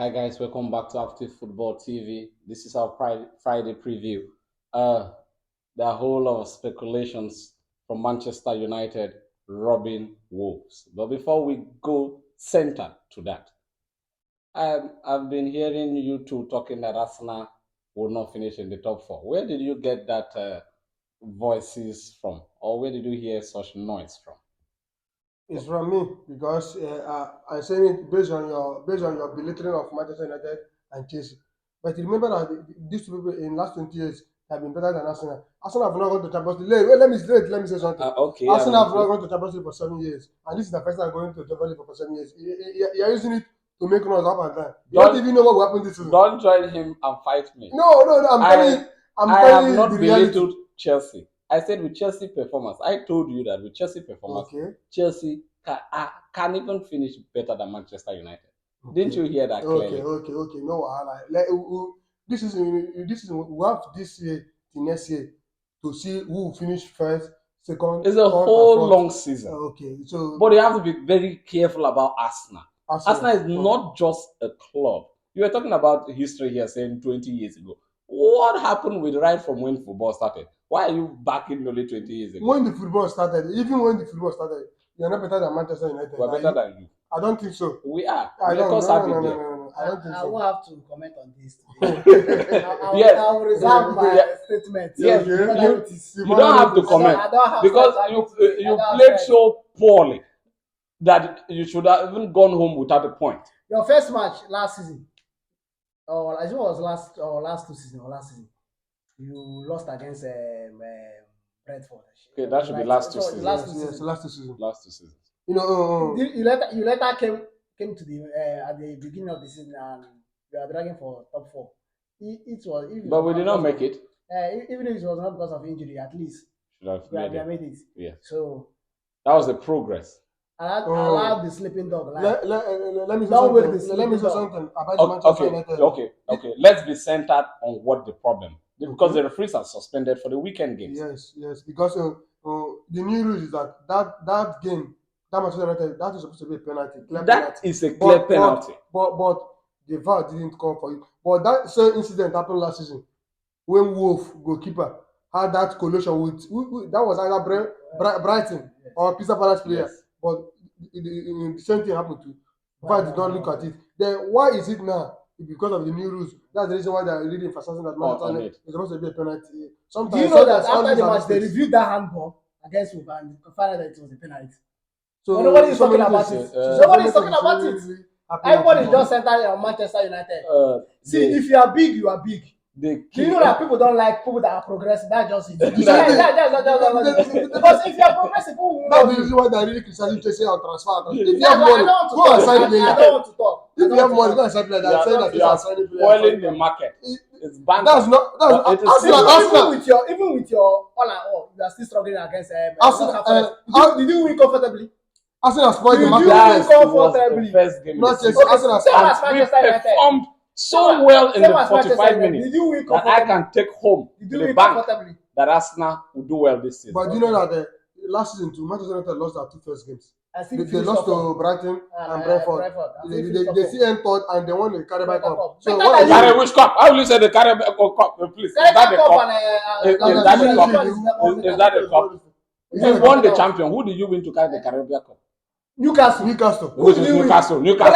Hi guys, welcome back to Active Football TV. This is our Friday preview. There are a whole lot of speculations from Manchester United robbing Wolves. But before we go center to that, I've been hearing you two talking that Arsenal will not finish in the top four. Where did you get that voices from, or where did you hear such noise from? It's from me because I'm saying it based on your belittling of Manchester United and Chelsea. But remember that these two people in last 20 years have been better than Arsenal. Arsenal have not gone to Champions League. Let me say something. Okay, Arsenal have not gone to Champions League for 7 years, and this is the first time going to Champions League for 7 years. You're using it to make noise up and down. You don't even know what will happen this season. Don't join him and fight me. No. I'm I telling have you not the reality. belittled Chelsea. I said with Chelsea performance. I told you that with Chelsea performance, Okay. Chelsea can even finish better than Manchester United. Didn't you hear that clearly? Okay. No wahala. This is we have this year to next year to see who will finish first, second. It's a third, whole and fourth. long season. Okay, so But you have to be very careful about Arsenal. Arsenal is oh, not just a club. You were talking about history here, saying 20 years ago. What happened with right from when football started? Why are you back in only 20 years ago? when the football started, you're not better than Manchester United. We're better than you. I don't think so. We are. I don't. Because I've been there. No. I don't think I so. will have to comment on this today. Yes. I will reserve my statement. Yes, Okay. you don't have to comment I don't have because friends. you played so poorly that you should have even gone home without a point. Your first match last season, or I think it was last 2 seasons or last season, you lost against Brentford. Okay, that should be last 2 seasons. Last two seasons. Last 2 seasons. You later came to the at the beginning of the season and you are dragging for top four. But we did not make it. Even if it was not because of injury, at least Should have we made have it. made it. Yeah. So That was the progress. I allowed the sleeping dog. Let me say Don't wake something. the Let me say sleeping something about the Manchester United. Okay. Let's be centered on what the problem. Because the referees are suspended for the weekend games. Yes. Because the new rule is that game, that Manchester United, that is supposed to be a penalty. That is a clear penalty. But the VAR didn't call for it. But that same incident happened last season when Wolf goalkeeper had that collision with that was either Brighton or Crystal Palace player. Yes. But the same thing happened to VAR did not look at it. Then why is it now? Because of the new rules. That's the reason why they are really emphasizing that Manchester is supposed to be a penalty. Do you know that after the match they reviewed that handball against Wolves and found that it was a penalty? So nobody is talking about it. Nobody is talking about it. Everybody is just centered on Manchester United. See, if you are big, you are big. Do you know that people don't like people that are progressive? That's just it. Because if you are progressive, that's the reason why they are really criticizing Chelsea on transfer. If you have money, go and sign player. I don't want to talk. If you have money, go and sign player. They are saying that you are spoiling the market. It's bank. That's Arsenal. Even with your all and all, you are still struggling against Arsenal. Did you win comfortably? Arsenal spoiled the market. Did you win comfortably? First game. Not Chelsea. Arsenal performed so well in the 45 minutes that I can take home to the bank that Arsenal will do well this season. But you know that last season too, Manchester United lost their two first games. They lost to Brighton and Brentford. They still end third and they won the Carabao Cup. So what is which cup? How will you say the Carabao Cup? Please, is that the cup? Is that the cup? You won the champion. Who did you win to carry the Carabao Cup? Newcastle. Which is Newcastle. Look at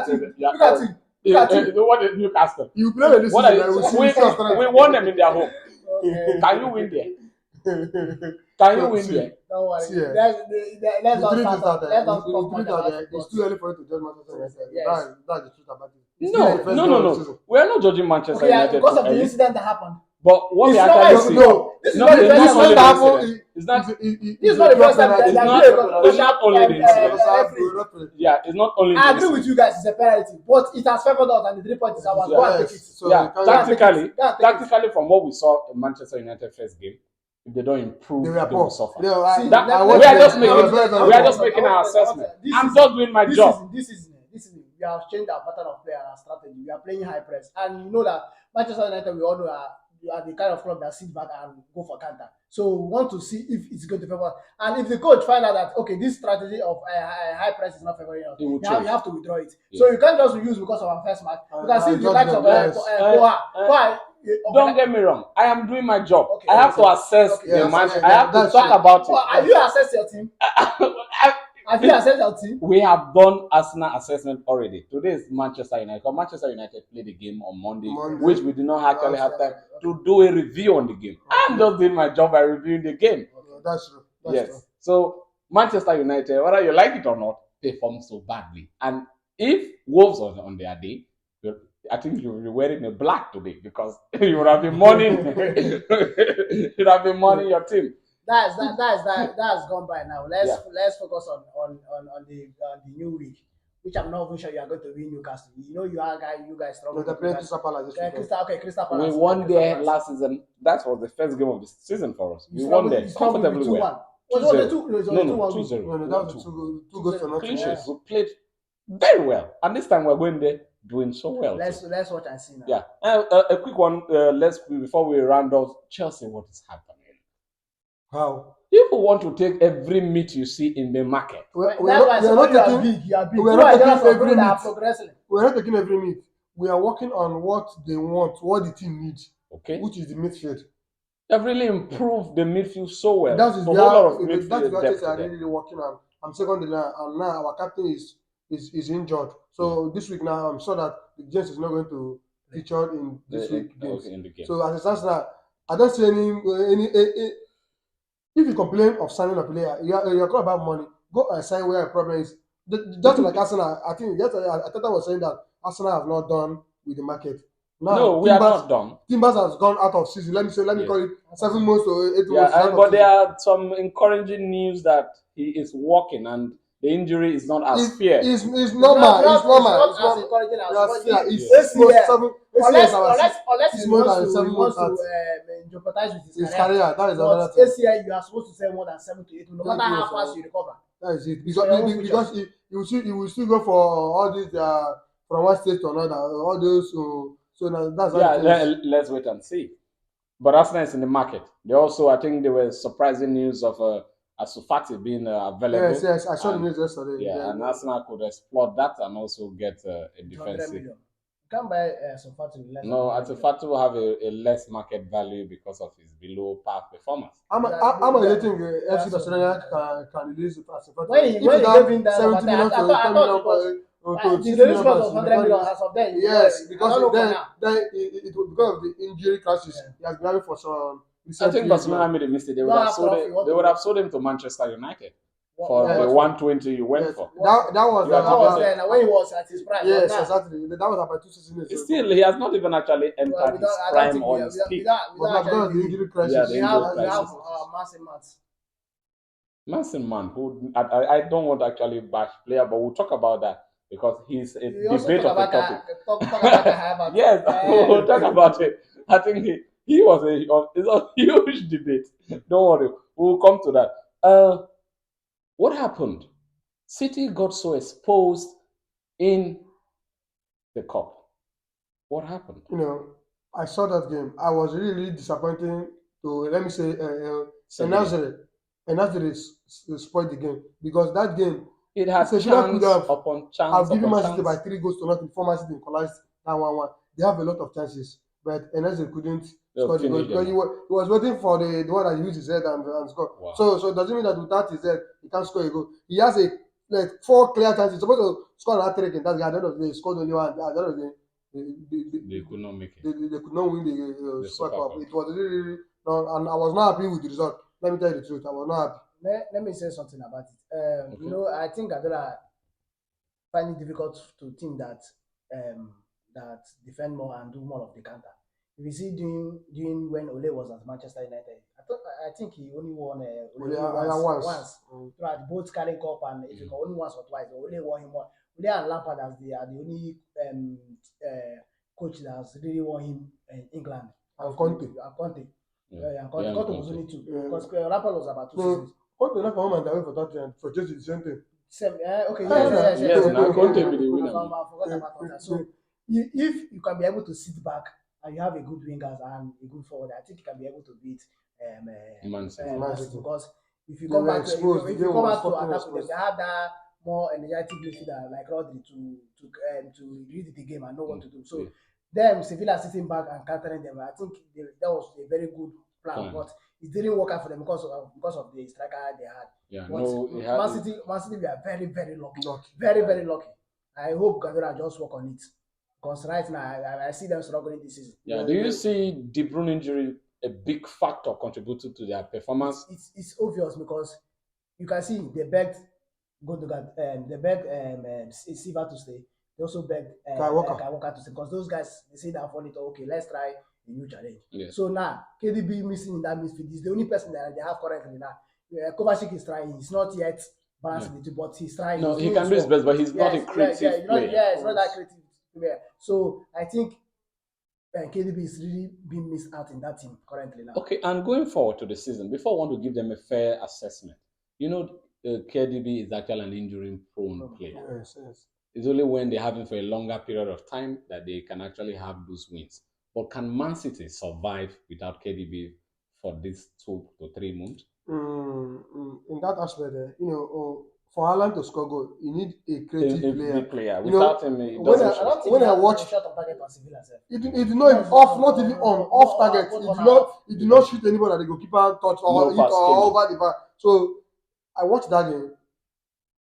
it. What is Newcastle? You play with this season. We won them in their home. Can you win there? Can you win there? Don't worry. See, Let's not start. It's too early for you to judge Manchester United. That's the truth about it. No. We are not judging Manchester United because of the incident that happened. But what we actually see, this is not the first time that happened. It's not. This is not the first time that it's not only the incident. Yeah, it's not only. I agree with you guys. It's a penalty, but it has favored us, and the 3 points is ours. Go and take it. So tactically, from what we saw in Manchester United first game, if they don't improve, they will suffer. We are just making our assessment. I'm just doing my job. This is we have changed our pattern of play and our strategy. We are playing high press, and you know that Manchester United, we all know are the kind of club that sit back and go for counter. So we want to see if it's going to favor us. And if the coach find out that, okay, this strategy of high price is not favoring us, you have to withdraw it. Yes. So you can't just use because of our first match. You can see the likes of Koha. Don't get me wrong. I am doing my job. Okay, I have to assess the match. I have to talk about it. Have you assessed your team? Have you assessed your team? We have done Arsenal assessment already. Today is Manchester United. Manchester United played the game on Monday, which we did not actually have time to do a review on the game. I'm just doing my job by reviewing the game. That's true. Yes. True. So Manchester United, whether you like it or not, performed so badly. And if Wolves was on their day, I think you will be wearing a black today because you would have been mourning. You'd have been mourning your team. That's gone by now. Let's focus on the new week, which I'm not even sure you are going to win Newcastle. You know you guys struggle. They're playing Crystal Palace. Crystal Palace. We won there last season. That was the first game of the season for us. We won there comfortably well. 2-0. No, that was two goals for nothing. We played very well, and this time we're going there doing so well. Let's watch and see now. Yeah, a quick one. Before we round off Chelsea, what is happening? How? People want to take every meat you see in the market. We're not taking every meat. We're not taking every meat. We are working on what they want, what the team needs. Okay. Which is the midfield. They've really improved the midfield so well. That's what are really working on. I'm second in line, and now our captain is injured. So this week now, I'm sure that James is not going to feature in this week games. In the game. So as it stands now, I don't see any. If you complain of signing a player, you're talking about money. Go and sign where the problem is. Just like Arsenal, I think Ateta was saying that Arsenal have not done with the market. Now, no, we are not done. Timbers has gone out of season. Let me call it 7 months to 8 months. But there are some encouraging news that he is walking and the injury is not as severe. It's normal. It's normal. It's not as encouraging as it's unless he wants to jeopardize with his career. That is another thing. ACI, you are supposed to say more than 7 to 8, no matter how fast you recover. That is it. Because he will still go for all these from one state to another. All those so now that's let's wait and see. But Arsenal is in the market. They also, I think, there was surprising news of Asufati being available. Yes, I saw the news yesterday. Yeah, and Arsenal could exploit that and also get a defensive. You can't buy Asufati. No, Asufati will have a less market value because of his below par performance. I'm think FC Barcelona can release Asufati. When he gave him that 70 million to 10 million. The release price was 100 million as of then. Yes, because then it was because of the injury crisis. He has been having for some. I think Barcelona made a mistake. They would have sold him to Manchester United for the 120 you went for. That was then when he was at his prime. Yes, exactly. That was about 2 seasons. Still, he has not even actually entered his prime or his peak. Because of the injury crisis. We have Mason Man, who I don't want to actually bash player, but we'll talk about that because he's a debate of a topic. Yes, we'll talk about it. I think he was it's a huge debate. Don't worry, we'll come to that. What happened? City got so exposed in the cup. What happened? I saw that game. I was really disappointed to, let me say, Nazareth spoiled the game because that game. It had chance upon chance. I've given Man City by 3 goals to nothing before Man City equalized that 1-1. They have a lot of chances, but Nazareth couldn't score the goal because he was waiting for the one that used his head and score. Wow. So it doesn't mean that without his head he can't score a goal. He has 4 clear chances. He's supposed to score another 3 in that game. At the end of the day, he scored only one. At the end of the day, they could not make it. They could not win the Super Cup. It was really and I was not happy with the result. Let me tell you the truth. I was not happy. Let me say something about it. Okay. I think Adola find it difficult to think that that defend more and do more of the counter. If you see during when Ole was at Manchester United, I think he only won once. Throughout both Carling Cup and only once or twice. Ole won him one. Ole and Lampard are the only coach that has really won him in England. And Conte. Conte was only 2 because Lampard was about 2 seasons. Conte left home and away for Tottenham for just the same thing. Yes. Now Conte be the winner. I forgot about that. So if you can be able to sit back and you have a good wingers and a good forward, I think you can be able to beat Man City, because if you They come were back exposed. to if The you game come was back to fucking attack with them, exposed. they have that more energetic midfielder like Rodri to read the game and know what to do. So them Sevilla sitting back and countering them, I think that was a very good plan, but it didn't work out for them because of the striker they had. Yeah, But no, Man City were very, very lucky. Very, very lucky. I hope Guardiola just work on it. Because right now I see them struggling this season. Yeah, do you see De Bruyne injury a big factor contributing to their performance? It's obvious because you can see they begged Gundogan, they begged Silva to stay. They also begged Kyle Walker to stay because those guys they say that for it. Okay, let's try a new challenge. Yeah. So now KDB missing in that midfield is the only person that they have currently now. Kovacic is trying. He's not yet balanced with it, but he's trying. No, he can do his best, but he's not a creative player. It's not that creative player. So I think KDB is really being missed out in that team currently now. Okay, and going forward to the season, before I want to give them a fair assessment, KDB is actually an injury-prone player. Yes. It's only when they have him for a longer period of time that they can actually have those wins. But can Man City survive without KDB for these 2 to 3 months? In that aspect, for Haaland to score goal, you need a creative player. Without him, it doesn't show. When I watch, it did not even off target. It did not shoot anybody that the goalkeeper touch or hit or over the bar. So I watched that game.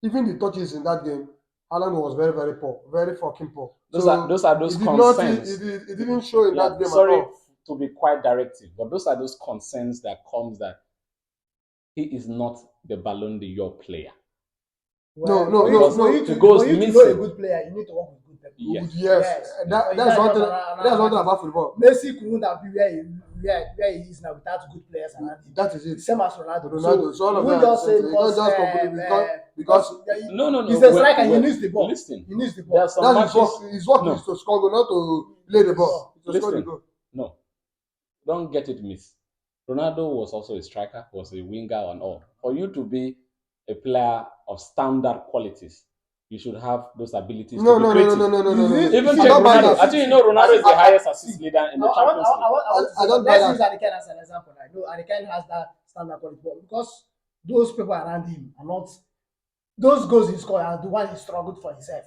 Even the touches in that game, Haaland was very, very poor, very fucking poor. Those are those concerns. It didn't show in that game sorry at all. To be quite directive, but those are those concerns that comes that he is not the Ballon d'Or player. For you to know a good player, you need to work with good people. Yes. That's one thing about football. Messi couldn't have been where he is now without good players around him. That is it. Same as Ronaldo. So all of them just say because no. He's a striker. He needs the ball. Listen, he needs the ball. His work is to score goal, not to play the ball. No, don't get it missed. Ronaldo was also a striker, was a winger and all. For you to be a player of standard qualities, you should have those abilities to be creative. No. Even Ronaldo. I think Ronaldo is the highest assist leader in the Champions League. I don't buy that. Let's use Harry Kane as an example. I know Harry Kane has that standard quality, but because those people around him are not, those goals he scored are the one he struggled for himself.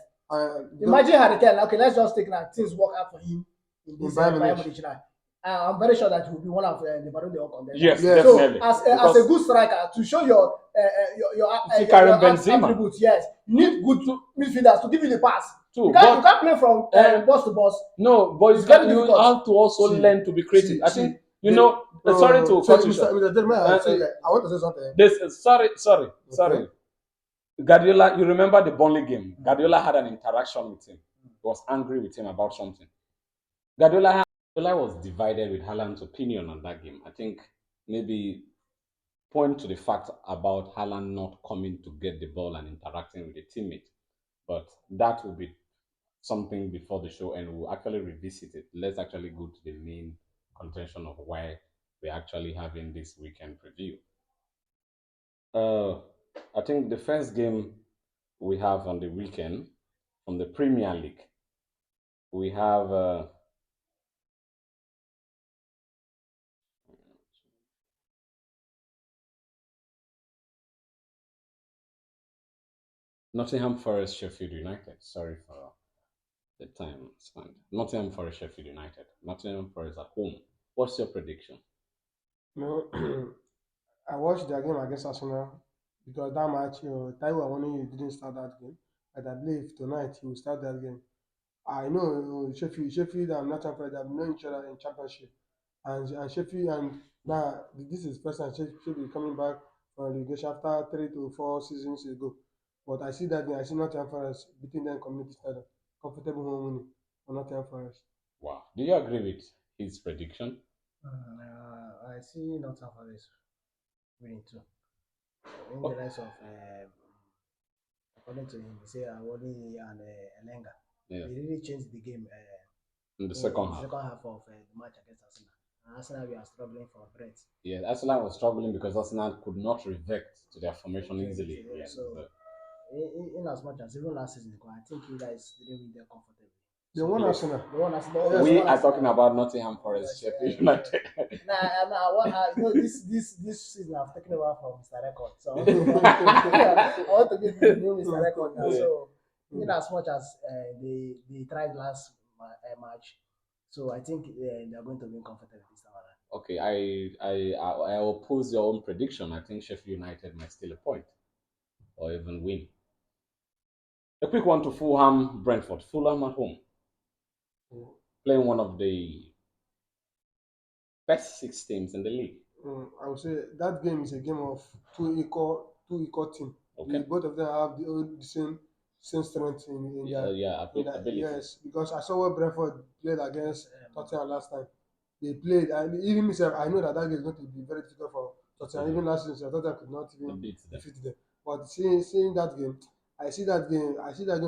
Imagine Harry Kane. Okay, let's just take that things work out for him in this Bayern. I'm very sure that he will be one of the Ballon d'Or contenders. Yes, so definitely. As a good striker, to show your attributes, yes, you need good midfielders to give you the pass. You can't play from boss to boss. No, but you have to also learn to be creative. I think sorry to cut you short. I want to say something. Sorry. Guardiola, you remember the Burnley game? Guardiola had an interaction with him. He was angry with him about something. Guardiola was divided with Haaland's opinion on that game. I think maybe point to the fact about Haaland not coming to get the ball and interacting with a teammate. But that will be something before the show, and we'll actually revisit it. Let's actually go to the main contention of why we're actually having this weekend preview. I think the first game we have on the weekend from the Premier League, we have Nottingham Forest, Sheffield United. Sorry for the time spent. Nottingham Forest, Sheffield United. Nottingham Forest at home. What's your prediction? I watched their game against Arsenal because that match, Taiwo Awoniyi didn't start that game. But I believe tonight he will start that game. I know Sheffield and Nottingham Forest have known each other in Championship, and Sheffield and now this is first time Sheffield coming back from relegation after 3 to 4 seasons ago. But I see that I see Nottingham Forest beating them Community Stadium, comfortable home winning for Nottingham Forest. Wow, do you agree with his prediction? I see Nottingham Forest winning too. In the likes of according to him, he say Awoni and Elenga. They really changed the game in the second half. Of the match against Arsenal. And Arsenal we are struggling for breath. Yeah, Arsenal was struggling because Arsenal could not revert to their formation easily. So in as much as even last season, I think you guys didn't win there comfortably. They won Arsenal. We are talking about Nottingham Forest, Sheffield United. This season I've taken over from Mr. Record, so I want to be the new Mr. Record now. So, in as much as they tried last match, so I think they are going to win comfortably this time around. Okay, I oppose your own prediction. I think Sheffield United might steal a point or even win. A quick one to Fulham, Brentford. Fulham at home, playing one of the best 6 teams in the league. I would say that game is a game of two equal teams. Okay. Both of them have the same strength in their ability. Yes, because I saw what Brentford played against Tottenham last time. They played, and even myself, I know that game is going to be very difficult for Tottenham. Even last season, Tottenham could not even defeat them. But seeing that game, I see that game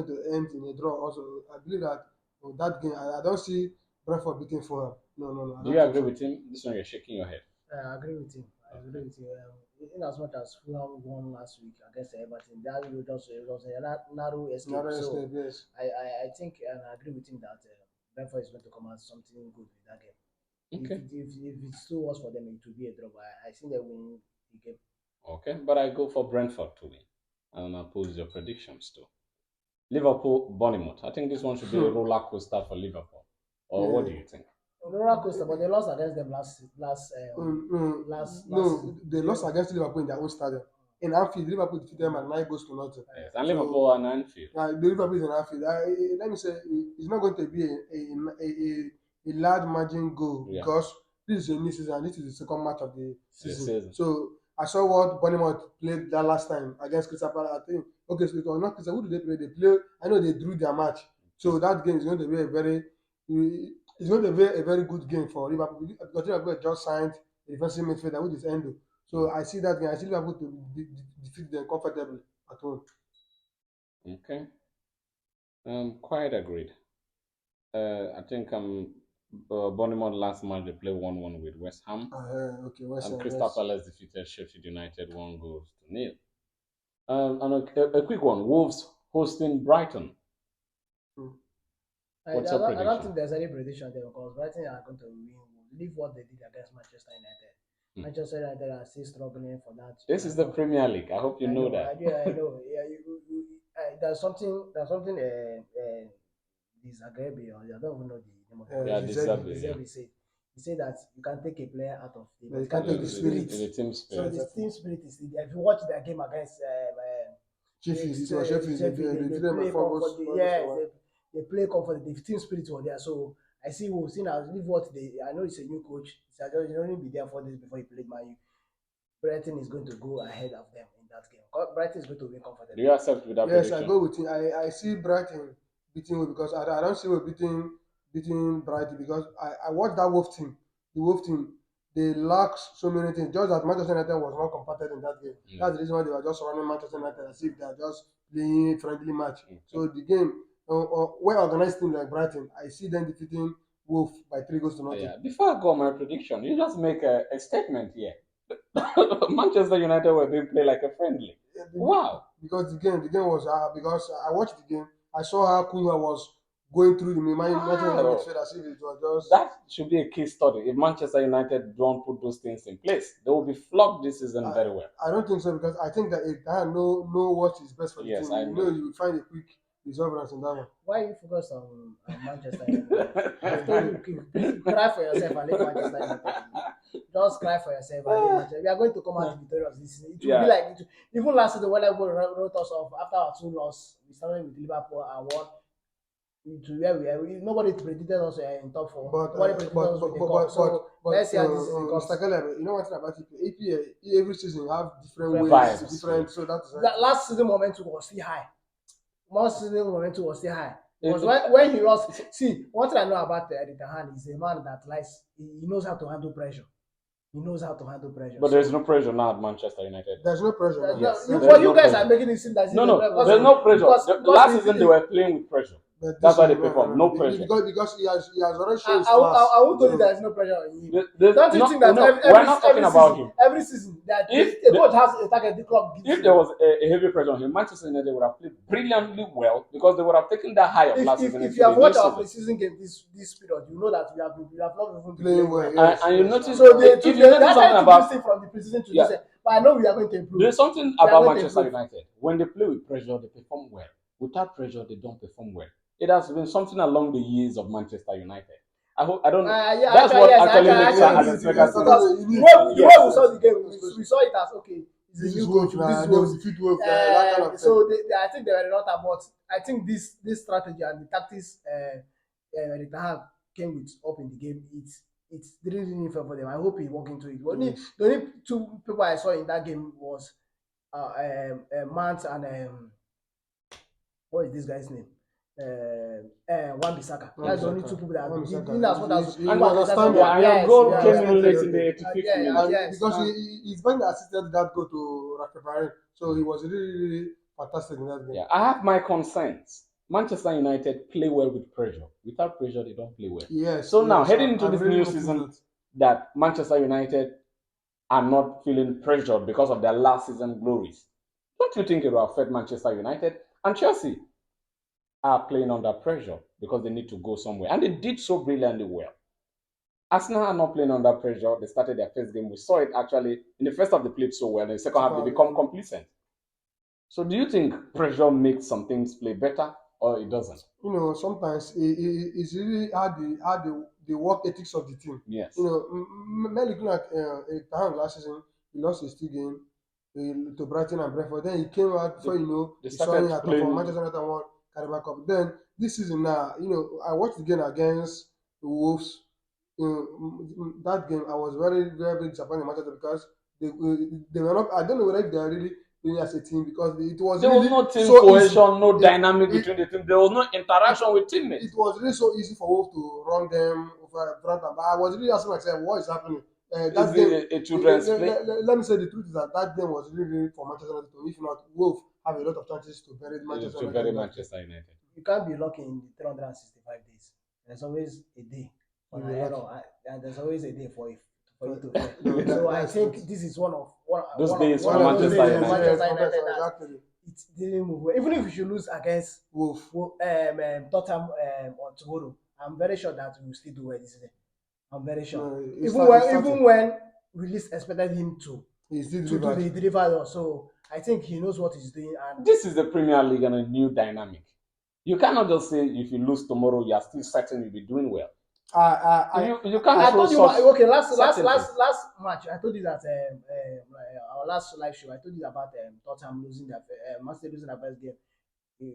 to end in a draw. Also, I believe that that game, I don't see Brentford beating Fulham. No. Do you agree with him? This one you're shaking your head. I agree with him. In as much as Fulham won last week against Everton, that was a narrow escape. Yes. I think and I agree with him that Brentford is going to come out something good with that game. Okay. If it still was for them, it will be a draw. I think they win the game. Okay, but I go for Brentford to win. And oppose your predictions too. Liverpool, Bournemouth. I think this one should be a roller coaster for Liverpool. Or what do you think? Roller coaster, but they lost against them last. No, they lost against Liverpool in their own stadium. In Anfield, Liverpool defeated them at 9-0. Yes, and Liverpool and Anfield. The Liverpool is in Anfield. Let me say, it's not going to be a large margin goal because this is a new season. This is the second match of the season. So I saw what Bournemouth played that last time against Crystal Palace. I think so it was not Crystal. Who did they play? They play. I know they drew their match. So that game is going to be a very good game for Liverpool because Liverpool just signed a defensive midfielder which is Endo. So I see that game. I see Liverpool to defeat them comfortably at home. Okay. Quite agreed. I think Bournemouth last match they played 1-1 with West Ham. Okay, West Ham. And Crystal Palace defeated Sheffield United 1-0. And a quick one: Wolves hosting Brighton. What's your prediction? I don't think there's any prediction there because Brighton are going to win. Leave what they did against Manchester United. Manchester United are still struggling for that. This is the Premier League. I hope you know that. I know. Yeah, there's something. This Agrebi, or I don't even know the name of it. Yeah, Deserbi. He said that you can take a player out of the, but you can't take the spirit. The team spirit. So the team spirit is still there. If you watch their game against Sheffield, they play comfort. The team spirit was there. So I see we've seen as leave what I know it's a new coach. He's only been there 4 days before he played Man U. Brighton is going to go ahead of them in that game. Brighton is going to win comfortably. Do you accept with that prediction? Yes, I go with him. I see Brighton beating Wolves because I don't see Wolves beating Brighton because I watched that Wolves team. The Wolves team, they lack so many things. Just that Manchester United was not competitive in that game. That's the reason why they were just running Manchester United as if they are just playing friendly match. So the game, well-organized team like Brighton, I see them defeating Wolves by 3-0. Yeah. Before I go on my prediction, you just make a statement here. Manchester United were being played like a friendly. Wow. Because the game was because I watched the game. I saw how Cunha was going through the Manchester midfield as if it was just. That should be a case study. If Manchester United don't put those things in place, they will be flogged this season very well. I don't think so because I think that if I know what is best for the team, I know you will find a quick resolve in that one. Why you focus on Manchester United? I told you, cry for yourself and leave Manchester United. Just cry for yourself and leave Manchester. We are going to come out victorious this season. It will be like even last season when everybody wrote us off after our 2 losses. We started with Liverpool and won. To where we are, nobody predicted us in top 4. Nobody predicted us with the cup. So let's see how this season goes. Mr. Caleb, you know one thing about EPL? Every season have different ways, different. So that's last season momentum was still high. Last season momentum was still high. Because when he lost, see, one thing I know about Dethroned is a man that he knows how to handle pressure. He knows how to handle pressure. But there's no pressure now at Manchester United. There's no pressure. You guys are making it seem that there's no pressure. Last season they were playing with pressure. That's why they perform. No pressure. Because he has already shown his I class. won't tell you there is no pressure on him. Don't you think that we're not talking about him. Every season that a coach has a target, the club gives if him. there was a heavy pressure on him, Manchester United would have played brilliantly well because they would have taken that high of last season. If you have watched our preseason game this period, you know that we have not even playing well. Yes, and you notice so if you notice something about from the preseason to this, but I know we are going to improve. There's something about Manchester United. When they play with pressure, they perform well. Without pressure, they don't perform well. It has been something along the years of Manchester United. I don't know. That's what actually makes her as a because the way we saw the game, we saw it as okay. This is new coach. So I think they were not about. I think this strategy and the tactics they have came with up in the game. It didn't really favor them. I hope he walked into it. The only two people I saw in that game was Mount and what is this guy's name? Wan-Bissaka. That's the only two people that your goal came in late in the 85th minute. Because he's been assisted that goal to Rafael, so he was really fantastic in that game. Yeah, I have my concerns. Manchester United play well with pressure. Without pressure, they don't play well. Yes. So now heading into this new season, that Manchester United are not feeling pressured because of their last season glories. Don't you think it will affect Manchester United? And Chelsea are playing under pressure because they need to go somewhere. And they did so brilliantly well. Arsenal are not playing under pressure. They started their first game. We saw it actually. In the first half, they played so well. In the second half, they become complacent. So do you think pressure makes some things play better or it doesn't? Sometimes it's really how the work ethics of the team. Yes. Looking at last season, he lost his 2 games to Brighton and Brentford. Then he came out before he started playing for Manchester United and won Carabao Cup. Then this season now, I watched the game against the Wolves. That game I was very, very disappointed in Manchester because they were not. I don't know whether they are really playing as a team because it was there really was no team so cohesion, no dynamic between the team. There was no interaction with teammates. It was really so easy for Wolves to run them over front and back. I was really asking myself, what is happening? That game, a children's play. Let me say the truth is that game was really for Manchester United. If not, Wolves have a lot of chances to bury Manchester United. You can't be lucky in the 365 days. There's always a day for an error, and there's always a day for you to fail. So I think this is one of those days for Manchester United. Exactly. It didn't move well. Even if we should lose against Tottenham on tomorrow, I'm very sure that we will still do well this season. I'm very sure. Even when we least expected him to deliver, so I think he knows what he's doing. And this is the Premier League and a new dynamic. You cannot just say if you lose tomorrow, you are still certain you'll be doing well. You can't. I told you okay. Last match, I told you that our last live show, I told you about Tottenham losing their Manchester losing their first game.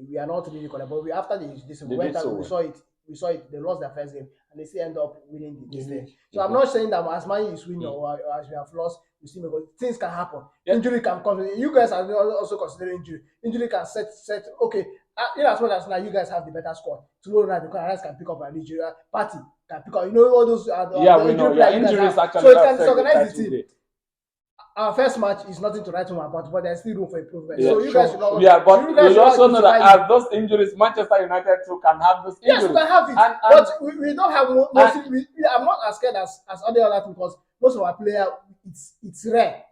We are not really correct, but after this, we went out, we saw it. They lost their first game and they still end up winning this game. So I'm not saying that as Man is winning or as we have lost, we still may go. Things can happen. Injury can come. You guys are also considering injury. Injury can set. Okay, in as much as now you guys have the better squad. Tomorrow night the guys can pick up an injury. Party can pick up. All those. We know. Injuries actually. So it can disorganize the team. Our first match is nothing to write home about, but there's still room for improvement. So you guys should not. Yeah, but you also know that as those injuries, Manchester United too can have those injuries. Yes, we can have it, but we don't have mostly. I'm not as scared as other teams because most of our players, it's rare.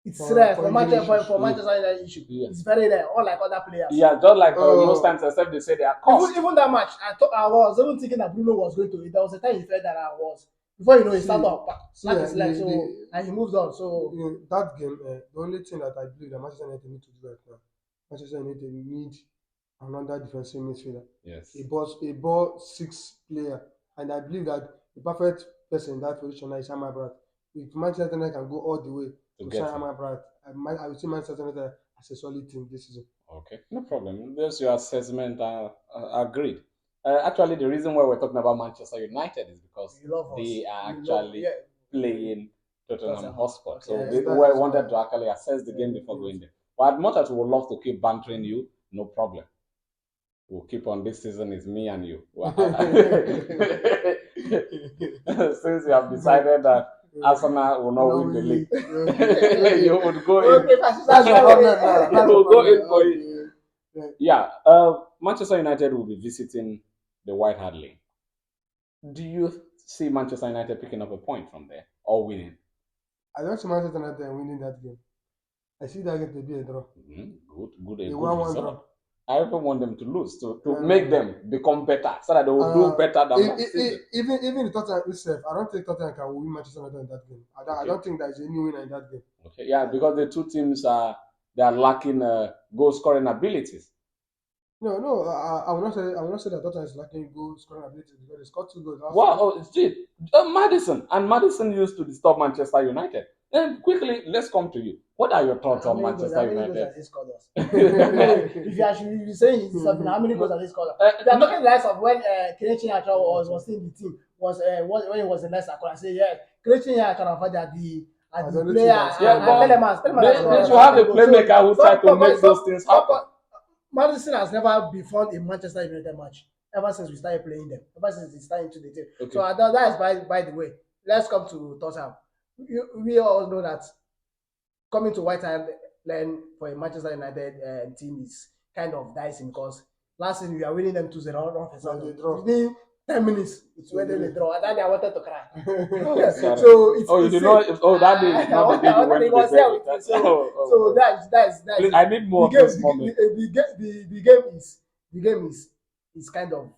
It's rare for Manchester United issue. Yes. It's very rare, unlike other players. Yeah, just like most times, except they say they are cost. Even that match, I was even thinking that Bruno was going to. There was a time he felt that I was. Before he started up, and he moves on. So that game, the only thing that I believe that Manchester United need to do right now, Manchester United need another defensive midfielder. Yes. A ball 6 player, and I believe that the perfect person in that position is Amrabat. If Manchester United can go all the way to sign Amrabat, I will see Manchester United as a solid team this season. Okay, no problem. There's your assessment. Agreed. Actually, the reason why we're talking about Manchester United is because they are actually playing Tottenham Hotspur. Okay. So we wanted to actually assess the game before going there. But as much as we would love to keep bantering you, no problem. We'll keep on. This season is me and you. Since you have decided that Arsenal will not win the league, you would go in. You will go in for it. Yeah. Manchester United will be visiting the White Hart Lane. Do you see Manchester United picking up a point from there or winning? I don't see Manchester United winning that game. I see that game to be a draw. Good, a A good 1-1 result. draw. I even want them to lose to make them become better so that they will do better than last season. Even the Tottenham itself, I don't think Tottenham can win Manchester United in that game. I don't think there is any winner in that game. Okay, yeah, because the two teams they are lacking goal scoring abilities. No, I will not say that Tottenham is lacking goal scoring ability because they scored 2 goals. Well, Madison used to disturb Manchester United. Then quickly, let's come to you. What are your thoughts on Manchester United? If you say he's something, how many goals has he scored? They are talking the likes of when Kelechi Iheanacho was still in the team, when he was in Leicester. I say yes, Kelechi Iheanacho at the player. They should have a playmaker who try to make those things happen. Madison has never been fun in Manchester United match ever since we started playing them. Ever since he started into the team. Okay. So that is by the way. Let's come to Tottenham. We all know that coming to White Hart Lane for a Manchester United team is kind of dicey because last season we are winning them 2-0. Within 10 minutes, it's when they draw. And that day I wanted to cry. So it's you did not. That day is not the day you went to the bed. So that's. Please, I need more of this moment. The game is kind of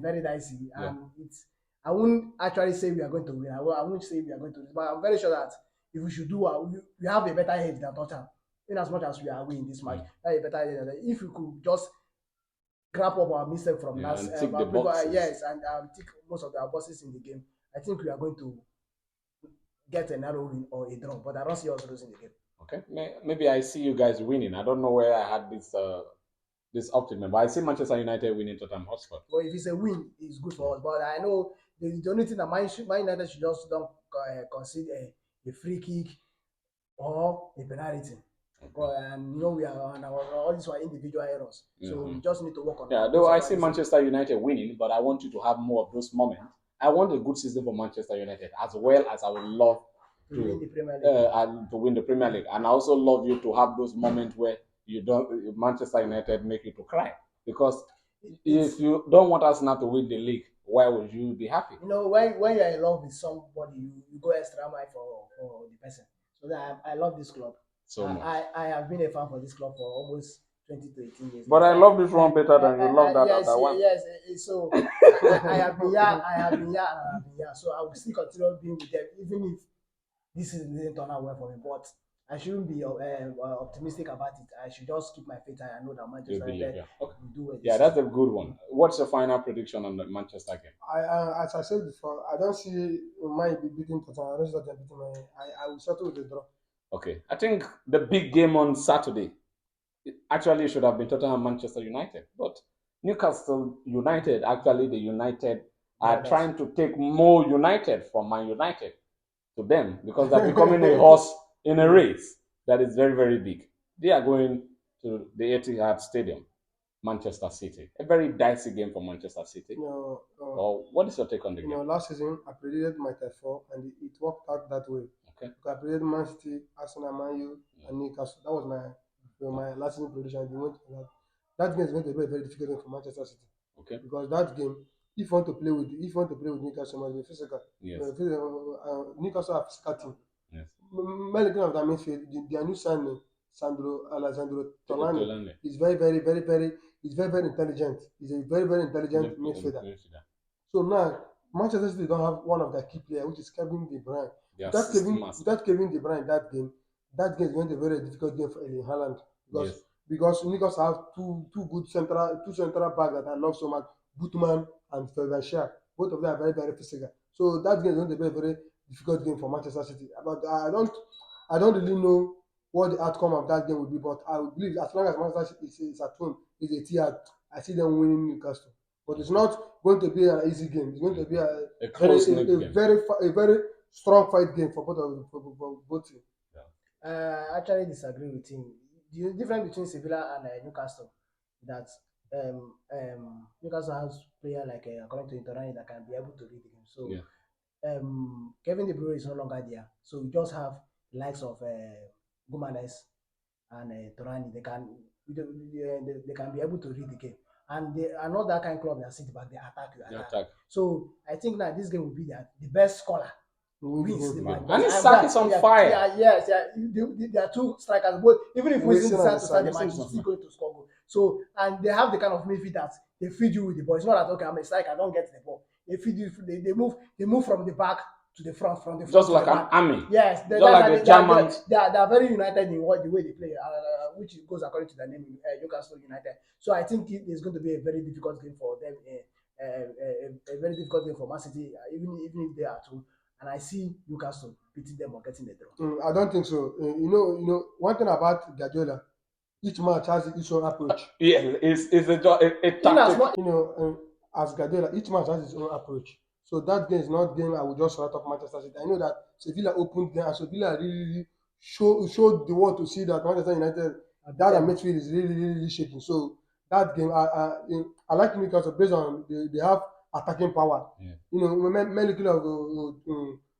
very dicey, and it's. I won't actually say we are going to win. I won't say we are going to win, but I'm very sure that if we should do we have a better head than Tottenham. In as much as we are winning this match, we have a better head. If we could just grab up our mistake from last, and tick the boxes. Yes, and tick most of our boxes in the game, I think we are going to get a narrow win or a draw. But I don't see us losing the game. Okay, maybe I see you guys winning. I don't know where I had this optimism, but I see Manchester United winning Tottenham Hotspur. Well, if it's a win, it's good for us. But I know the only thing that Man United should just don't concede a free kick or a penalty. And we are on all these are individual errors. So we just need to work on that. Yeah, though I see Manchester United winning, but I want you to have more of those moments. I want a good season for Manchester United, as well as I would love to win the Premier League. To win the Premier League. And I also love you to have those moments where Manchester United make you to cry. Because if you don't want us not to win the league, why would you be happy? When you're in love with somebody, you go extra mile for the person. So that I love this club. So much. I have been a fan for this club for almost 20 to 18 years. But I love this one better than you love that other one. Yes. So I have been here. So I will still continue being with them, even if this didn't turn out well for me. But I shouldn't be optimistic about it. I should just keep my faith and I know that Manchester United will do it. Yeah, that's a good one. What's your final prediction on the Manchester game? As I said before, I don't see mine be beating Tottenham. I don't see that beating mine. I will settle with the draw. Okay, I think the big game on Saturday actually should have been Tottenham Manchester United, but Newcastle United, actually the United are trying to take more United from Man United to them because they're becoming a horse in a race that is very, very big. They are going to the Etihad Stadium, Manchester City. A very dicey game for Manchester City. What is your take on the game? Last season I predicted my top 4 and it worked out that way. Okay. I predicted Man City, Arsenal, Man U, and Newcastle. That was my last season prediction. That game is going to be a very difficult game for Manchester City. Okay. Because that game, if you want to play with Newcastle, must be physical. Yes. Newcastle are a physical team. Yes. Many of their midfield, their new signing, Alessandro Tonali, is very, very, very, very, is very, very intelligent. He's a very, very intelligent midfielder. So now Manchester City don't have one of their key players, which is Kevin De Bruyne. Without Kevin De Bruyne, that game is going to be a very difficult game for Erling Haaland because Newcastle have two good central backs that I love so much, Butman and Ferguson. Both of them are very, very physical. So that game is going to be a very difficult game for Manchester City. But I don't really know what the outcome of that game will be. But I would believe as long as Manchester City is at home, is a Etihad, I see them winning Newcastle. But it's not going to be an easy game. It's going to be a very strong fight game for both teams. I actually disagree with him. The difference between Sevilla and Newcastle that Newcastle has players like according to Dethroned that can be able to read the game. So Kevin De Bruyne is no longer there. So we just have the likes of Gumanes and Dethroned. They can be able to read the game. and they are not that kind of club that sit back, they attack. So I think that this game will be the best scorer wins the match. And Isak is on fire. Yes. There are two strikers, both even if Wilson decides to start the match, he's still going to score goal. So, and they have the kind of midfield that they feed you with the ball. It's not that okay, I'm a striker, I don't get the ball. They feed you. They move from the back to the front, from the front just to like the an back. army. Yes, just like the Germans. They are very united in the way they play, which goes according to the name Newcastle United. So I think it is going to be a very difficult game for them. A very difficult game for Man City, even if they are two. And I see Newcastle beating them or getting the draw. I don't think so. You know, one thing about Guardiola, each match has its own approach. It's a tactic. You know, as Guardiola, each match has its own approach. So that game is not game I will just write off Manchester City. I know that Sevilla opened there, and Sevilla really showed the world to see that Manchester United, that midfield is really shaking. So that game, I like Newcastle based on they have attacking power. Yeah. You know, many of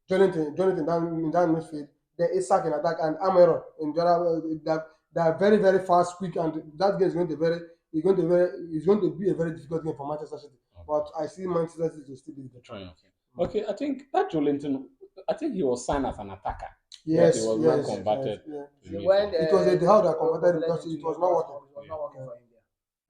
Jonathan down in that midfield, then Isak in attack and Amero in general. They are very fast, quick, and that game is going to be a very difficult game for Manchester City. Okay. But I see Manchester City to still be the triumph. Okay, I think that Jolinton, I think he was signed as an attacker. Yes, he was not converted. When it was how they converted because it was not working. It was not working for India.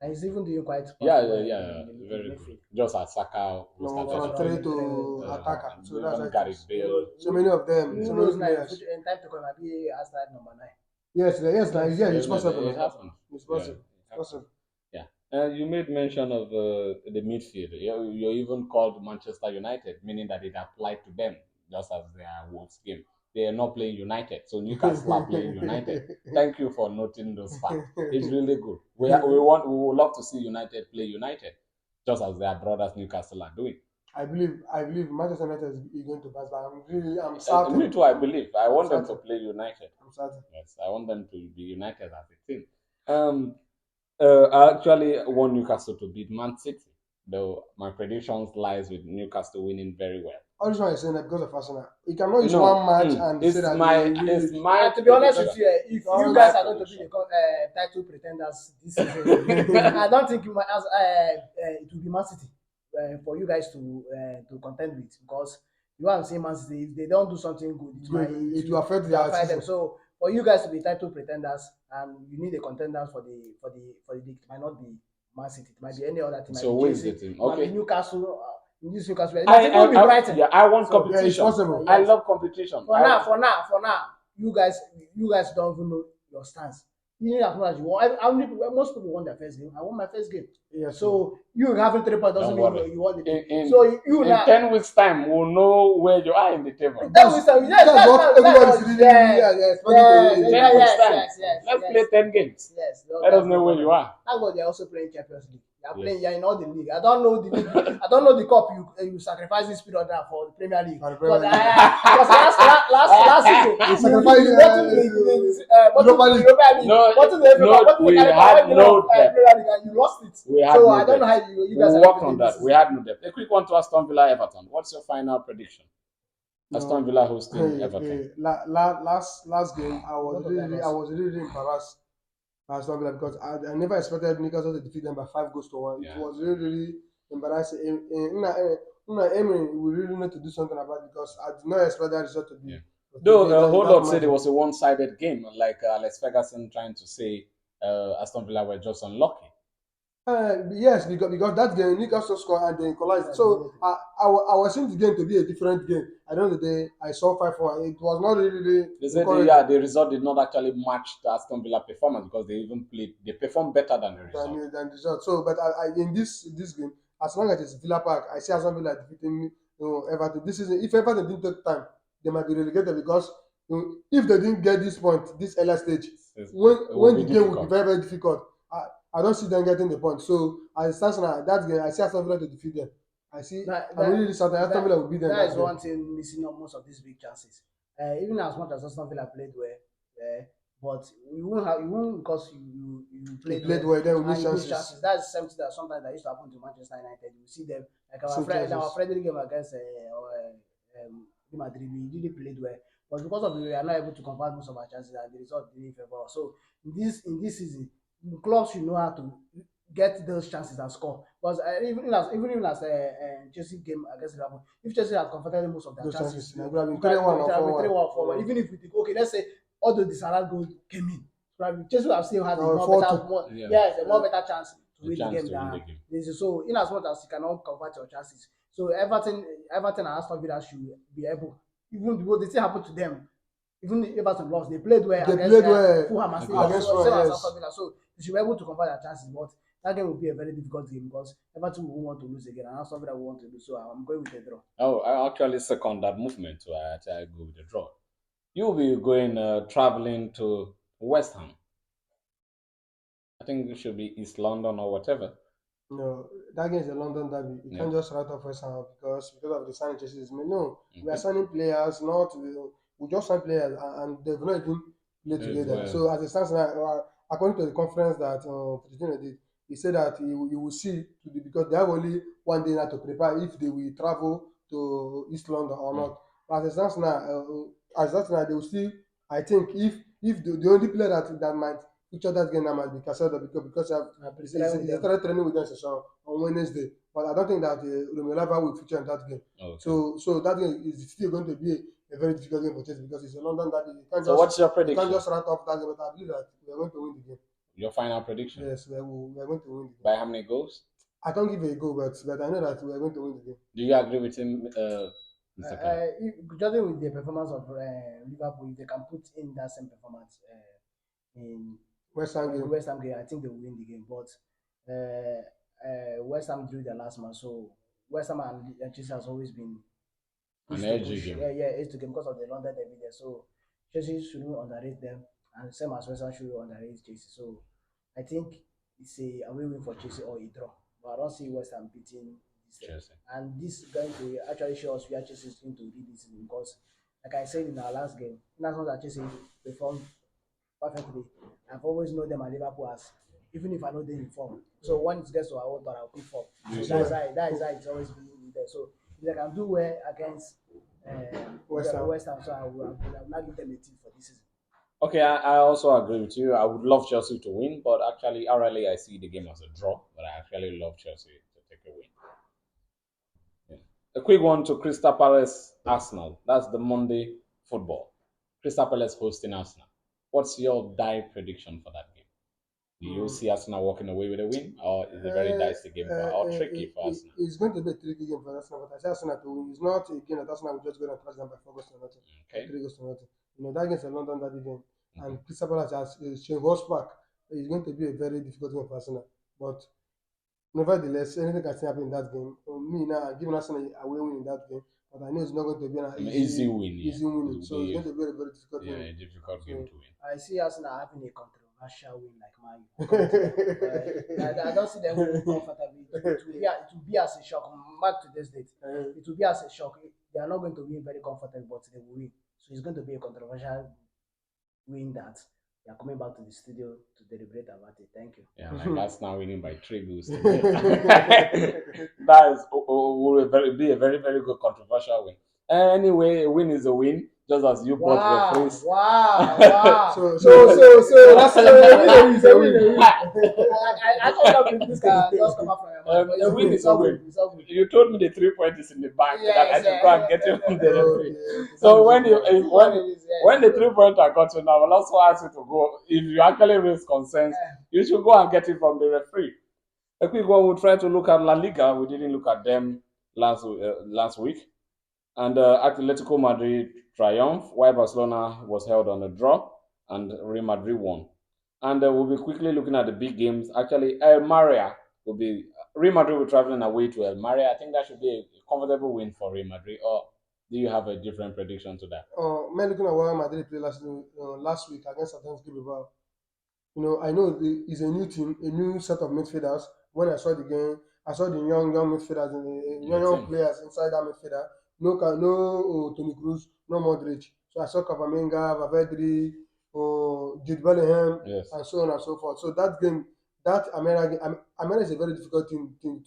And he's even doing quite very good. Just as Saka from three to attacker. So that's Gareth Bale. So many of them. So many players. In time to come, I'll be as that number 9. Yes, it's possible. It happens. It's possible. It's possible. Yeah. You made mention of the midfield. You even called Manchester United, meaning that it applied to them, just as their Wolves game. They are not playing United, so Newcastle are playing United. Thank you for noting those facts. It's really good. We would love to see United play United, just as their brothers Newcastle are doing. I believe Manchester United is going to pass by. I'm certain. Me too. I believe. I want them to play United. I'm certain. Yes, I want them to be united as a team. I actually want Newcastle to beat Man City, though my predictions lies with Newcastle winning very well. I just want to say that because of Arsenal, you cannot use one match and it's say that it's my. To be honest with you, if you guys are going to be the title pretenders this season, I don't think it will be Man City for you guys to contend with, because you are saying Man City, if they don't do something good, it will affect them. So for you guys to be title pretenders, and you need a contenders for the league, it might not be Man City, it might be any other team. So who is the team? Okay, Newcastle. In this Newcastle, I want competition. I love competition. For now, you guys don't even know your stance. You need to acknowledge you want. Most people want their first game. I want my first game. Yeah. So you having 3 points doesn't mean you want the game. So in 10 weeks' time, we'll know where you are in the table. 10 weeks time, that's what everybody's really. Yes. Let's play 10 games. Yes. Let us know where you are. That's what they're also playing Champions League. You're in all the league. I don't know the league. I don't know the cup you sacrifice this period for the Premier League. But because last season you sacrificed Europa League. We had no depth. You lost it. So I don't know how you guys worked on that. We had no depth. A quick one to Aston Villa Everton. What's your final prediction? Aston Villa hosting Everton. Last game, I was really embarrassed. Aston Villa, because I never expected Newcastle to defeat them by 5-1. It was really embarrassing. Emery, we really need to do something about it, because I did not expect that result to be. Though hold on, said it was a one-sided game, like Alex Ferguson trying to say Aston Villa were just unlucky. Yes, because that game Newcastle scored and they equalized. So I was seeing the game to be a different game. At the end of the day, I saw 5-1. It was not really. They said the result did not actually match the Aston Villa performance, because they performed better than the result. Than the result. So, but in this game, as long as it's Villa Park, I see Aston Villa defeating Everton. This season, if Everton didn't take time, they might be relegated, because if they didn't get this point, this early stage, when the game will be very difficult. I don't see them getting the point. So as it stands now, that game, I see Aston Villa to defeat them. I'm really certain Aston Villa will beat them. That is one thing missing on most of these big chances. Even as much as Aston Villa played well, but you won't because you played well. Then we miss chances. That's something that sometimes that used to happen to Manchester United. You see them like our friendly game against Madrid. We really played well, but because of we are not able to convert most of our chances, and the result didn't favor us. So in this season, clubs should know how to. get those chances and score. Because even as Chelsea game against Liverpool, if Chelsea had converted most of their Those chances, chances, it would have been 3-1 or 4-1. 4-1. Even if we think, okay, let's say all the disallowed goals came in, probably Chelsea would have still had a Or more better, 4-2. a more better chance to win the game to win the than game. this. So, in as much as you cannot convert your chances, so Everton and Aston Villa should be able, even though the thing happened to them, even if Everton lost, they played well They against played well Fulham and against same Fulham, as yes. Aston Villa. So they should be able to convert their chances, but that game will be a very difficult game because Everton will want to lose again and Aston Villa will want to lose. So I'm going with a draw. Oh, I actually second that movement. So I go with the draw. You'll be going traveling to West Ham. I think it should be East London or whatever. No, that game is a London derby. You can't just write off West Ham because of the signing chances. No, we are signing players, not we just sign players and they've not even played together. Well. So as it stands now, according to the conference that Pochettino did, he said that he will see because they have only one day now to prepare if they will travel to East London or not. But as it stands now, they will see. I think if the only player that might feature that game now might be Casado because he started training with them session on Wednesday. But I don't think that Romelu Lava will feature in that game. Okay. So that game is still going to be a very difficult game for Chelsea because it's a London derby. So what's your You prediction? can't just write off that game, but I believe that we are going to win the game. Your final prediction? Yes, we are going to win the game. By how many goals? I can't give a goal, but I know that we are going to win the game. Do you agree with him, judging with the performance of Liverpool, if they can put in that same performance in West Ham game, I think they will win the game. But West Ham drew their last match, so West Ham and Chelsea has always been an edgy game. Edge to game because of the London derby there. So Chelsea shouldn't underrate them, and same as West Ham should underrate Chelsea. So I think it's a away win for Chelsea or a draw. But I don't see West Ham beating Chelsea. And this is going to actually show us where Chelsea is going to lead this season because, like I said in our last game, in as much as Chelsea performed perfectly, I've always known them at Liverpool as, even if I know them in form. So when it gets to our own turn, I'll pick form. So that is how it's always been there. So if they can do well against West Ham, so I will not give them a team for this season. Okay, I also agree with you. I would love Chelsea to win, but actually, RLA, I see the game as a draw. But I actually love Chelsea to take a win. Yeah. A quick one to Crystal Palace Arsenal. That's the Monday football. Crystal Palace hosting Arsenal. What's your die prediction for that game? Do you see Arsenal walking away with a win, or is it a very dicey game or tricky for Arsenal? It's going to be a tricky game for Arsenal, but I say Arsenal to win. It's not a game that Arsenal will just go and touch them by 4 goals to nothing. Okay. 3 goals to nothing. That game is a London derby game, and Crystal Palace has Chambers Park. It's going to be a very difficult game for Arsenal, but nevertheless, anything can still happen in that game. For me now, I'm giving Arsenal a away win in that game, but I know it's not going to be an easy win. Easy win. So it's going to be a very difficult game. Yeah, a difficult game to win. I see Arsenal having a controversial win like Man U. I don't see them winning comfortably. It will be as a shock. Mark to this date. It will be as a shock. They are not going to win very comfortably, but they will win. So it's going to be a controversial win that they are coming back to the studio to deliberate about it. Thank you. Yeah, like Arsenal winning by 3 goals. That will be a very, very good controversial win. Anyway, a win is a win, just as you both referees. Wow. So that's a win. I thought that this can just come up from your mind. A win is a win. You told me the 3 point is in the bank, that I should go and get it from the referee. So when the 3 pointer got you now, I'll also ask you to go. If you actually raise concerns, you should go and get it from the referee. A quick one, we'll try to look at La Liga. We didn't look at them last week. And Atletico Madrid triumphed, while Barcelona was held on a draw, and Real Madrid won. And we'll be quickly looking at the big games. Actually, Real Madrid will be traveling away to El Maria. I think that should be a comfortable win for Real Madrid. Or do you have a different prediction to that? Man, looking at what Madrid played last week against Atletico Bilbao, I know it's a new team, a new set of midfielders. When I saw the game, I saw the young midfielders, young players inside that midfielder. No Toni Kroos, no Modric. So I saw Cavamenga, Valverde, Jude Bellingham, and so on and so forth. So that game, that America is a very difficult team to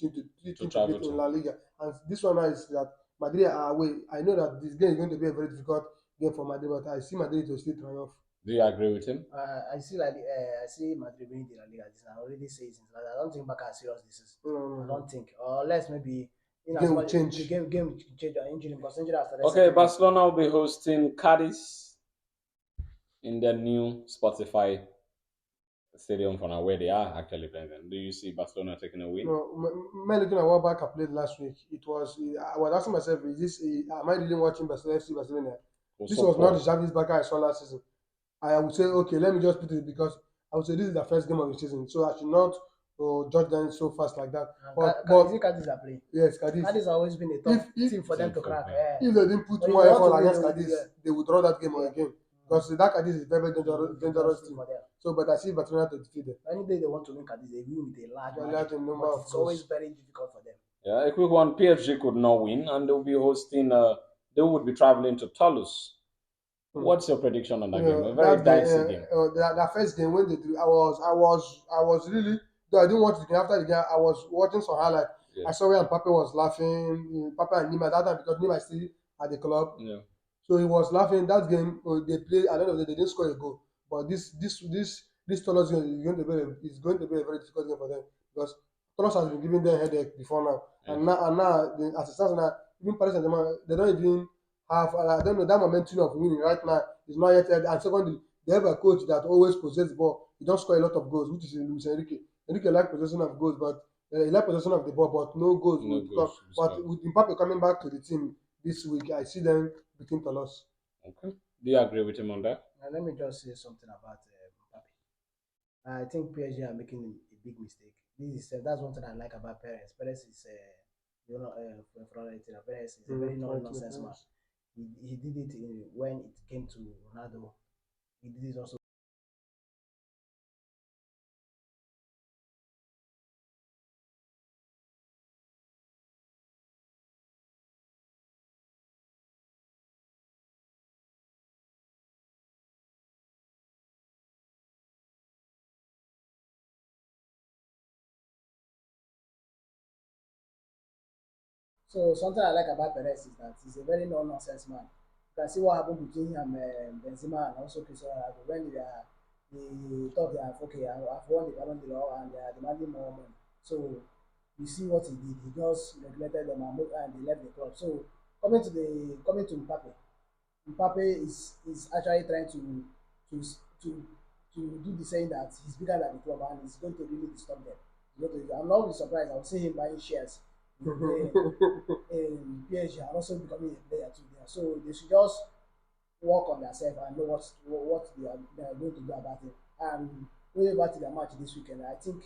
beat in La Liga. And this one now is that Madrid are away. I know that this game is going to be a very difficult game for Madrid, but I see Madrid to still triumph. Do you agree with him? I see Madrid winning the La Liga this season. I already say it. I don't think Barca is serious this season. I don't think, or unless maybe in as much the game change or injury because injury has started. Okay, Barcelona will be hosting Cadiz in the new Spotify stadium for now, where they are actually playing. Do you see Barcelona taking a win? No, me looking at what Barca played last week, I was asking myself, is this? Am I really watching Barcelona FC Barcelona? This was not the Xavi's Barca I saw last season. I would say, okay, let me just put it because I would say this is the first game of the season, so I should not judge them so fast like that. But is it Cadiz are playing? Yes, Cadiz. Cadiz has always been a tough team for them to crack. If they didn't put more effort against Cadiz, they would draw that game again. Because that Cadiz is a very dangerous team. So, but I see Barcelona to defeat them. Any day they want to win Cadiz, they win with a large number of it's always very difficult for them. Yeah, a quick one. PSG could not win, and they'll be hosting. They would be traveling to Toulouse. What's your prediction on that game? A very dicey game. That first game when they do, I was really. Though I didn't watch the game after the game. I was watching some highlight. Yeah. I saw where Mbappe was laughing. Mbappe and Nima that time because Nima is still at the club. Yeah. So he was laughing. That game they played. I don't know. They didn't score a goal. But this Toulouse game is going to be a very difficult game for them because Toulouse has been giving them headache before now, yeah. and now as it stands now, even Paris Saint-Germain they don't even have I don't know that momentum of winning right now is not yet. And secondly, they have a coach that always possesses the ball. He don't score a lot of goals, which is Luis Enrique. Enrique like possession of goals, but he like possession of the ball, but no goals. But with Mbappe coming back to the team this week, I see them beating Toulouse. Okay. Do you agree with him on that? Let me just say something about Mbappe. I think PSG are making a big mistake. That's one thing I like about Perez. Perez is Perez is a very no-nonsense man. He did it when it came to Ronaldo. He did it also. So something I like about Perez is that he's a very no-nonsense man. You can see what happened between him and Benzema and also Cristiano Ronaldo when they thought that okay, I've won the Ballon d'Or and they are demanding more money. So you see what he did. He just neglected them and they left the club. So coming to Mbappe, Mbappe is actually trying to do the saying that he's bigger than the club and he's going to really disturb them. I'm not really surprised. I will see him buying shares in PSG and also becoming a player too there. So they should just work on themselves and know what they are going to do about it. And going back to their match this weekend, I think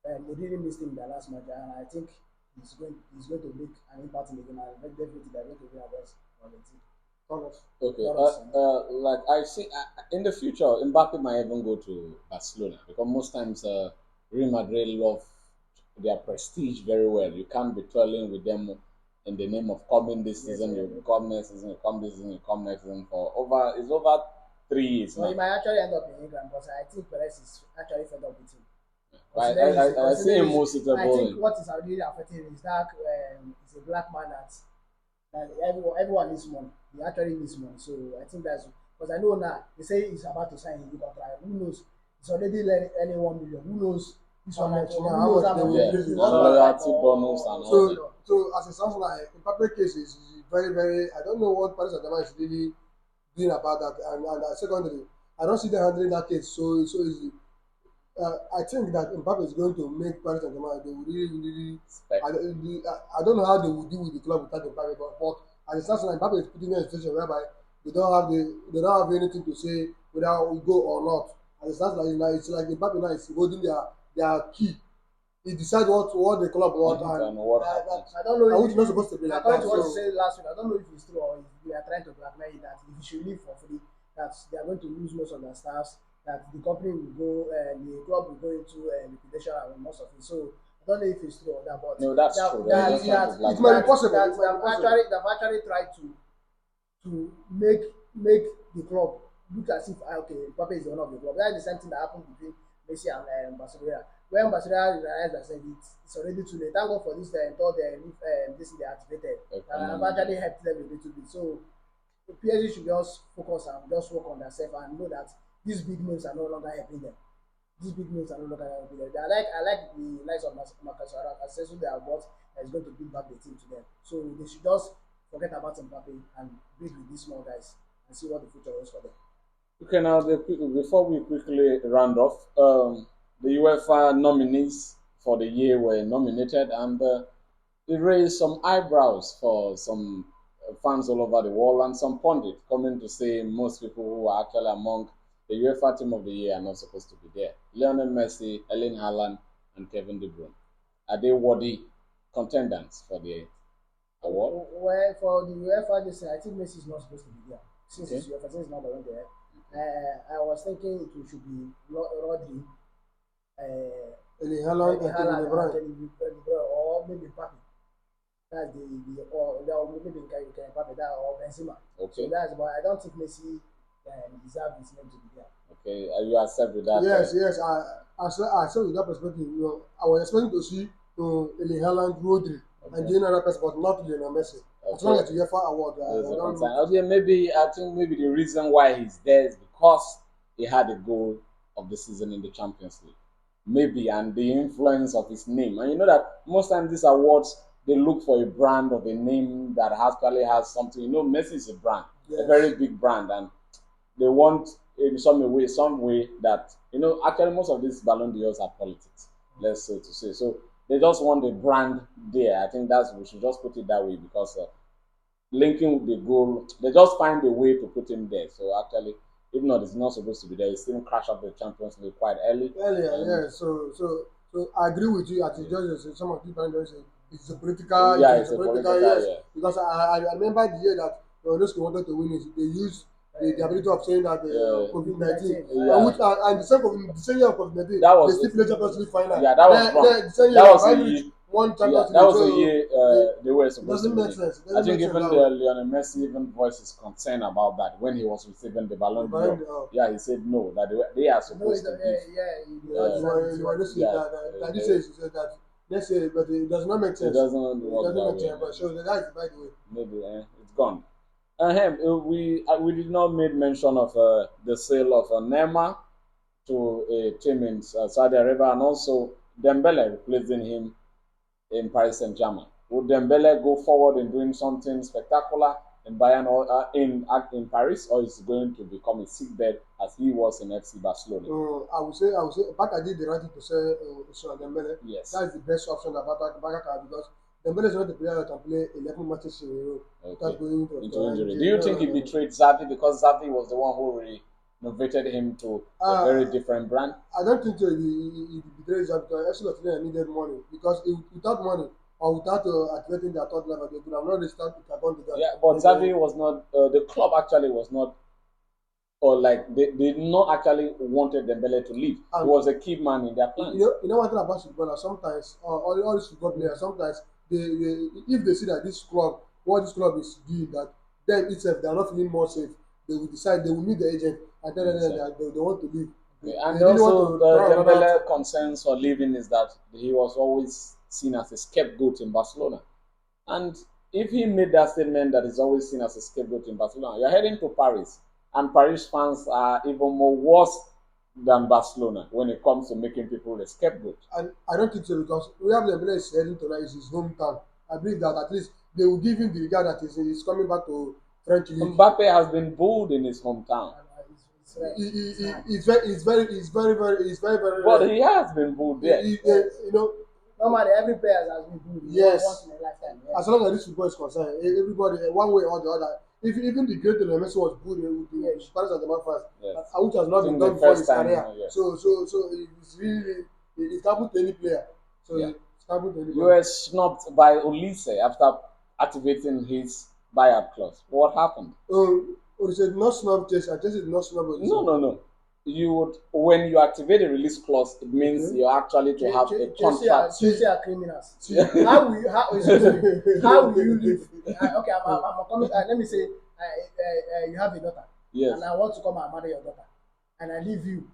they really missed him in their last match, and I think he's going to make an impact in the game. And definitely they're going to win against Argentina. Okay. Like I see in the future, Mbappe might even go to Barcelona because most times Real Madrid love their prestige very well. You can't be toiling with them in the name of coming this season, you come next season, you come this season, you come next season for over 3 years. So he might actually end up in England, but I think Perez is actually fed up with him. I see him more suitable. I think what is really affecting him is that he's a black man that everyone needs money. He actually needs money. So I think that's because I know now they say he's about to sign a new contract. Who knows? He's already earning 1 million. Who knows? This one much. Who knows how much bonus and all that. So as it sounds like in public cases, very, very. I don't know what Paris Saint-Germain is really doing about that. And secondly, I don't see them handling that case so easy. I think that Mbappe is going to make Paris Saint-Germain. They will really. I don't know how they will deal with the club without Mbappe, but as it sounds like Mbappe is putting in a situation whereby they don't have anything to say whether we go or not. As it sounds like it's like Mbappe now is holding their key. He decides what the club wants and what happens. I don't know if it's not supposed to be like that. According to what he said last week, I don't know if it's true or if they are trying to blackmail that if he should leave for free, that they are going to lose most of their staffs, that the company will go and the club will go into liquidation and most of it. So I don't know if it's true or that, but no, that's true. It might be possible. They've actually tried to make the club look as if okay, Mbappe is the owner of the club. That is the same thing that happened between Messi and Barcelona. When Barcelona realized that it's already too late. Thank God for this. They thought this they activated. I've actually helped them a little bit. So PSG should just focus and just work on themselves and know that these big names are no longer helping them. These big names are no longer helping them. I like the likes of Marcus Rashford they have bought that is going to bring back the team to them. So they should just forget about Mbappe and build with these small guys and see what the future holds for them. Okay, now before we quickly round off, the UEFA nominees for the year were nominated, and it raised some eyebrows for some fans all over the world and some pundits coming to say most people who are actually among the UEFA Team of the Year are not supposed to be there. Lionel Messi, Erling Haaland, and Kevin De Bruyne. Are they worthy contenders for the award? Well, for the UEFA this year, I think Messi is not supposed to be there since Okay. it's UEFA, since it's not the one there. I was thinking it should be Rodri, Erling Haaland and Kevin De Bruyne. Or maybe Mbappe. That's or maybe Mbappe that or Benzema. Okay. So that's but I don't think Messi deserves his name to be there. Okay, you accept with that? Yes. I saw with that perspective. I was expecting to see Erling Haaland, Rodri, and the other person, but not Lionel Messi. Okay. As long as the UEFA award, Okay, maybe I think maybe the reason why he's there is because he had a goal of the season in the Champions League. Maybe, and the influence of his name. And you know that most times these awards they look for a brand of a name that actually has something. You know, Messi is a brand, a very big brand, and they want in some way that actually most of these Ballon d'Ors are politics. Let's say to say so. They just want the brand there. I think we should just put it that way because linking with the goal, they just find a way to put him there. So actually, if not, it's not supposed to be there. He still crash up the Champions League quite early. Earlier. So I agree with you. As you just said, some of the people say it's a political. It's a political. Yes, because I remember the year that those who wanted to win it, they used the ability of saying that COVID-19, and the same year of COVID-19, they still played Champions League final. Yeah, that was wrong. That was the year one Champions League. That was the year they were supposed to win. Doesn't make sense. I think even Lionel Messi even voiced his concern about that when he was receiving the Ballon d'Or. Yeah, he said no, that they are supposed to give. That he says that. Let's say, but it does not make sense. It doesn't work that way. But so that's by the way. Maybe it's gone. We did not make mention of the sale of Neymar to a team in Saudi Arabia, and also Dembele replacing him in Paris Saint-Germain. Would Dembele go forward in doing something spectacular in Bayern or in Paris, or is he going to become a sick bed as he was in FC Barcelona? I would say Barca did the right thing to sell Dembele. Yes, that's the best option that Barca because Dembele is not the player that can play 11 matches in a row without going into injury. Do you think he betrayed Xavi because Xavi was the one who renovated him to a very different brand? I don't think so. He betrayed Xavi because FC Barcelona needed money because without money or without activating their third level, they could have not started to carbon the Yeah, but Xavi was not. The club actually was not. Or like they did not actually wanted Dembele to leave. He was a key man in their plans. You know one thing about footballers, sometimes all these football players, sometimes they if they see that what this club is doing, that them itself they are not feeling more safe, they will decide, they will meet the agent and tell them that they want to leave. And also Dembele concerns for leaving is that he was always seen as a scapegoat in Barcelona. And if he made that statement that he's always seen as a scapegoat in Barcelona, you're heading to Paris. And Paris fans are even more worse than Barcelona when it comes to making people a scapegoat. And I don't think so because we have Dembele is heading to is his hometown. I believe that at least they will give him the regard that he's coming back to French league. Mbappe has been booed in his hometown. He's very. But he has been booed there. Normally, every player has been booed once in a lifetime. As long as this football is concerned, everybody one way or the other. If even the great Lionel Messi was good, it would be Paris Saint-Germain fans, which has not been done before his career. So it's really it happened to any player. So it's happened to anybody. You were snubbed by Olise after activating his buyout clause. What happened? Olise not snub Chelsea. Chelsea did not snub Olise. No. You would, when you activate a release clause, it means you're actually to have a contract. Chelsea are criminals. How will you live? Okay, I'm coming. Let me say, you have a daughter, and I want to come and marry your daughter, and I leave you,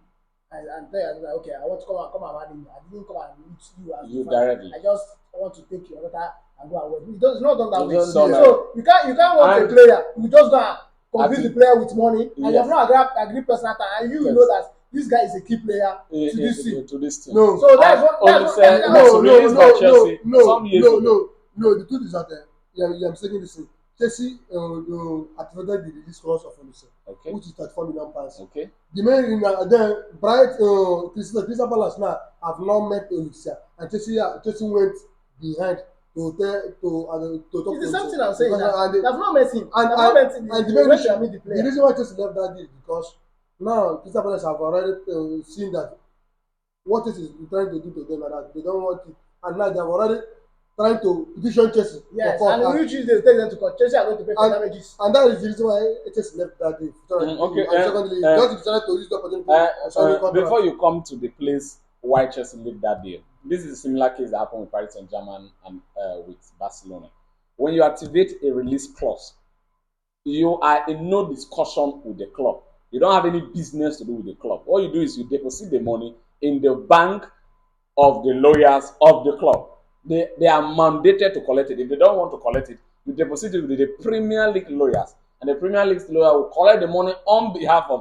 and tell you, okay, I want to come and marry you. I didn't come and meet you as you directly. I just want to take your daughter and go away. It's not done that way. So you can't want a player. You just go and convince the player with money, and you have not agreed personal time, and you know that this guy is a key player to this team. No. So that's what. No. The truth is that you're mistaking this thing. Chelsea activated the release clause of Olise, which is 34 million pounds. Okay. The main reason then Crystal Palace now have not met Olise, and Chelsea went behind to talk It's the same Olise. thing I'm saying. Because, They've not met him. The reason why Chelsea left that deal because now Crystal Palace have already seen that what Chelsea is trying to do to them and that they don't want it, and now they have already trying to petition Chelsea. Yes, and which is they take them to court. Chelsea are going to pay for damages. And that is the reason why Chelsea left that deal. Okay. And secondly, just decided to use the opportunity. Before you come to the place why Chelsea left that deal, this is a similar case that happened with Paris Saint-Germain and with Barcelona. When you activate a release clause, you are in no discussion with the club. You don't have any business to do with the club. All you do is you deposit the money in the bank of the lawyers of the club. They are mandated to collect it. If they don't want to collect it, you deposit it with the Premier League lawyers, and the Premier League lawyer will collect the money on behalf of